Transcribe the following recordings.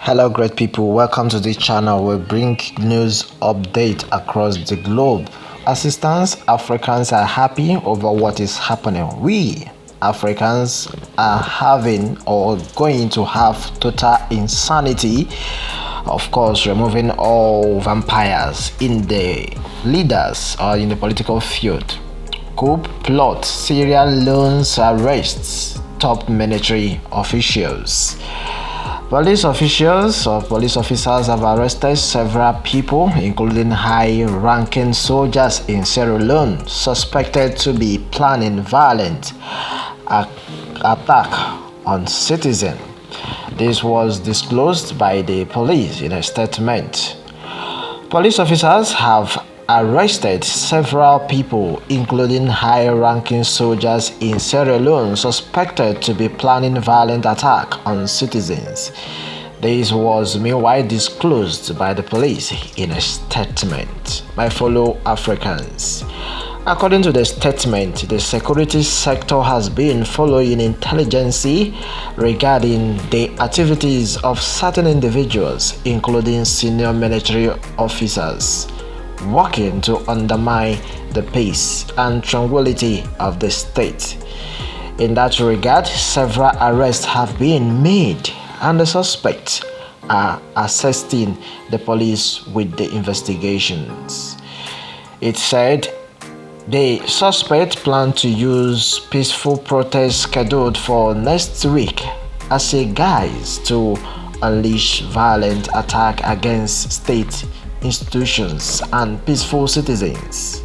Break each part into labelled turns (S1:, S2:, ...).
S1: Hello great people, welcome to this channel. We bring news update across the globe. Assistance Africans are happy over what is happening. We Africans are having or going to have total insanity, of course removing all vampires in the leaders or in the political field. Coup plot, Sierra Leone's arrests top military officials. Police officials or police officers have arrested several people, including high-ranking soldiers in Sierra Leone, suspected to be planning violent attack on citizens. This was disclosed by the police in a statement. Police officers have arrested several people, including high-ranking soldiers in Sierra Leone, suspected to be planning violent attack on citizens. This was meanwhile disclosed by the police in a statement. My fellow Africans, according to the statement, the security sector has been following intelligence regarding the activities of certain individuals, including senior military officers, working to undermine the peace and tranquility of the state. In that regard, several arrests have been made and the suspects are assisting the police with the investigations. It said the suspect planned to use peaceful protests scheduled for next week as a guise to unleash violent attack against state institutions and peaceful citizens.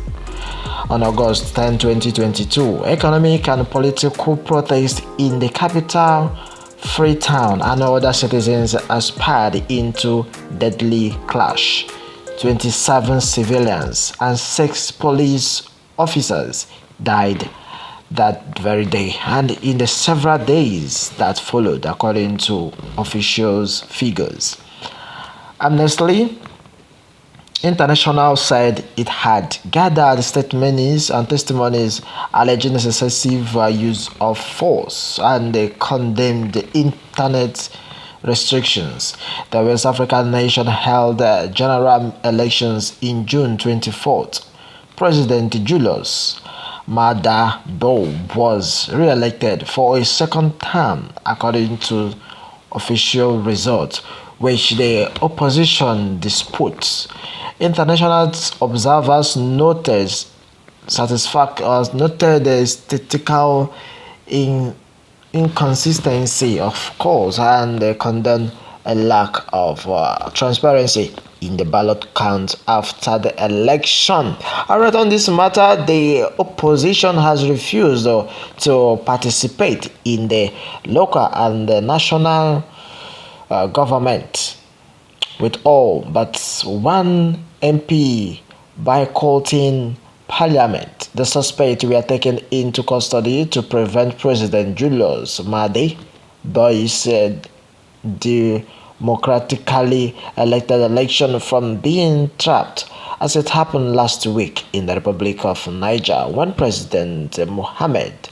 S1: On August 10, 2022, economic and political protests in the capital Freetown and other citizens aspired into deadly clash. 27 civilians and 6 police officers died that very day and in the several days that followed, according to officials' figures. Amnesty International said it had gathered statements and testimonies alleging excessive use of force, and they condemned the internet restrictions. The West African nation held general elections in June 24th. President Julius Maada Bio was re-elected for a second term, according to official results, which the opposition disputes. International observers noted the statistical inconsistency, of course, and they condemned a lack of transparency in the ballot count after the election. Alright, on this matter, the opposition has refused to participate in the local and the national government, with all but one MP boycotting parliament. The suspects were taken into custody to prevent President Julius Maada Bio's democratically elected election from being trapped, as it happened last week in the Republic of Niger when President Mohamed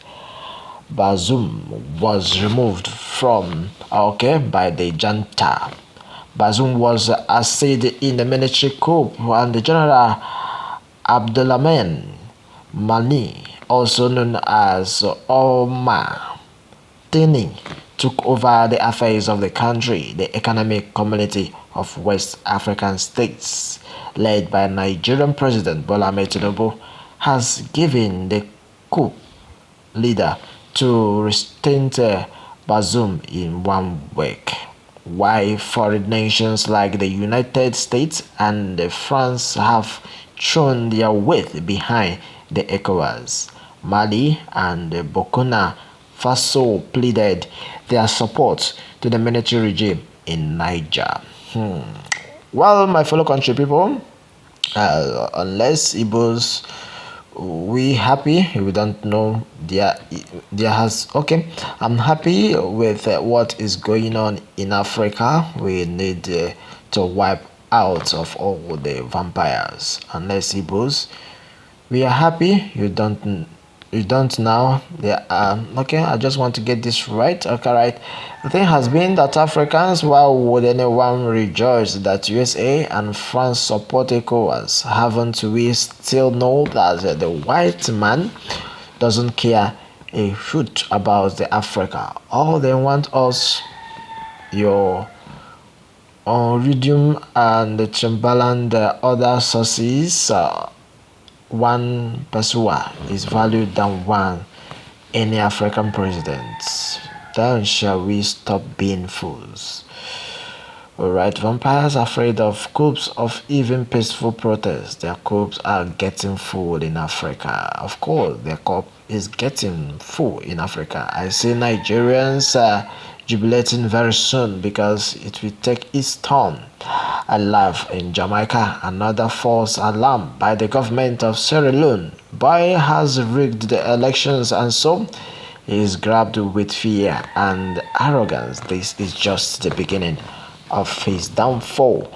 S1: Bazoum was removed from by the junta. Bazoum was assisted in the military coup, and the General Abdelrahman Mani, also known as Omar Tini, took over the affairs of the country. The Economic Community of West African States, led by Nigerian President Bola Ahmed Tinubu, has given the coup leader to restrain Bazoum in 1 week. Why foreign nations like the United States and France have thrown their weight behind the ECOWAS. Mali and Burkina Faso pleaded their support to the military regime in Niger. Well, my fellow country people, unless Igbos, we happy, we don't know there has I'm happy with what is going on in Africa. We need to wipe out of all the vampires. Unless Igbos, we are happy, you don't you don't now. Okay, I just want to get this right. Okay, right. The thing has been that Africans, why would anyone rejoice that USA and France support ECOWAS? Haven't we still know that the white man doesn't care a hoot about the Africa? All they want us, your Iridium and the Timbaland, other sources, one Pessoa is valued than one any African president. Then shall we stop being fools? Alright, vampires afraid of coups of even peaceful protests. Their coups are getting full in Africa. Of course, their cup is getting full in Africa. I see Nigerians jubilating very soon because it will take its turn. I laugh in Jamaica, another false alarm by the government of Sierra Leone. Boy has rigged the elections and so he is grabbed with fear and arrogance. This is just the beginning of his downfall.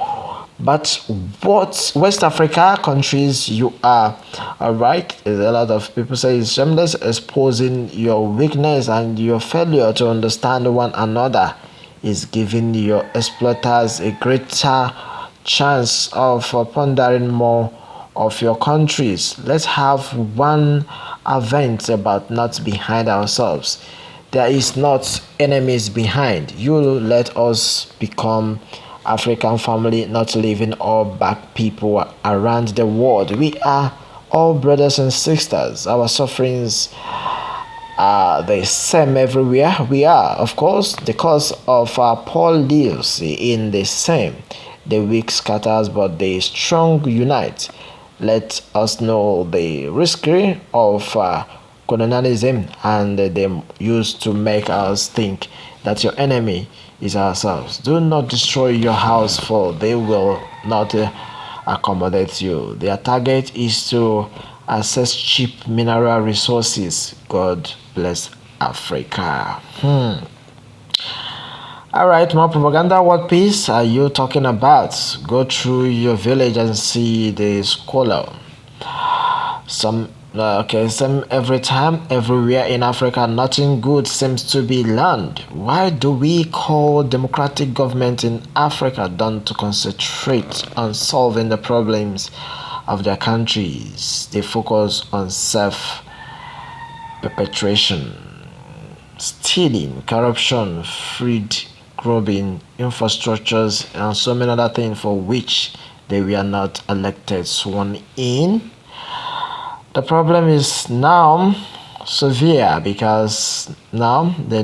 S1: But what West Africa countries you are, alright? A lot of people say it's shameless, exposing your weakness and your failure to understand one another is giving your exploiters a greater chance of pondering more of your countries. Let's have one event about not behind ourselves. There is not enemies behind. You let us become African family, not leaving all back people around the world. We are all brothers and sisters. Our sufferings are the same everywhere we are. Of course, the cause of our poor lives in the same. The weak scatters, but the strong unite. Let us know the risk of colonialism and they used to make us think that your enemy is ourselves. Do not destroy your house, for they will not accommodate you. Their target is to access cheap mineral resources. God bless Africa. Alright, more propaganda. What piece are you talking about? Go through your village and see the scholar. Some every time, everywhere in Africa, nothing good seems to be learned. Why do we call democratic government in Africa done to concentrate on solving the problems of their countries? They focus on self-perpetuation, stealing, corruption, freed grabbing, infrastructures, and so many other things for which they were not elected, sworn in. The problem is now severe because now the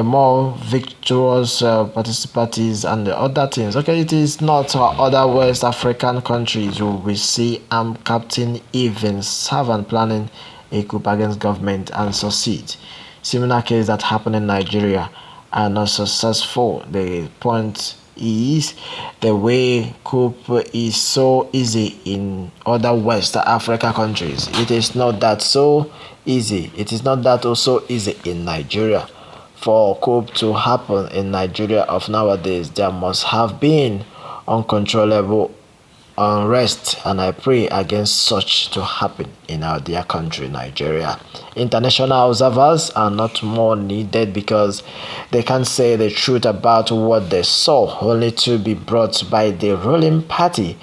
S1: more victorious participants and the other things. Okay, it is not other West African countries who we see armed captain even servant planning a coup against government and succeed. Similar case that happened in Nigeria are not successful. The point is the way coup is so easy in other West Africa countries. It is not that so easy. It is not that also easy in Nigeria. For coup to happen in Nigeria of nowadays, there must have been uncontrollable unrest, and I pray against such to happen in our dear country, Nigeria. International observers are not more needed because they can say the truth about what they saw, only to be brought by the ruling party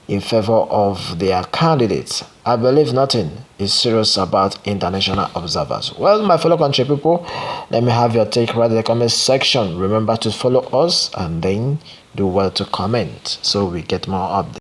S1: in favor of their candidates. I believe nothing is serious about international observers. Well, my fellow country people, let me have your take right in the comment section. Remember to follow us and then do well to comment so we get more updates.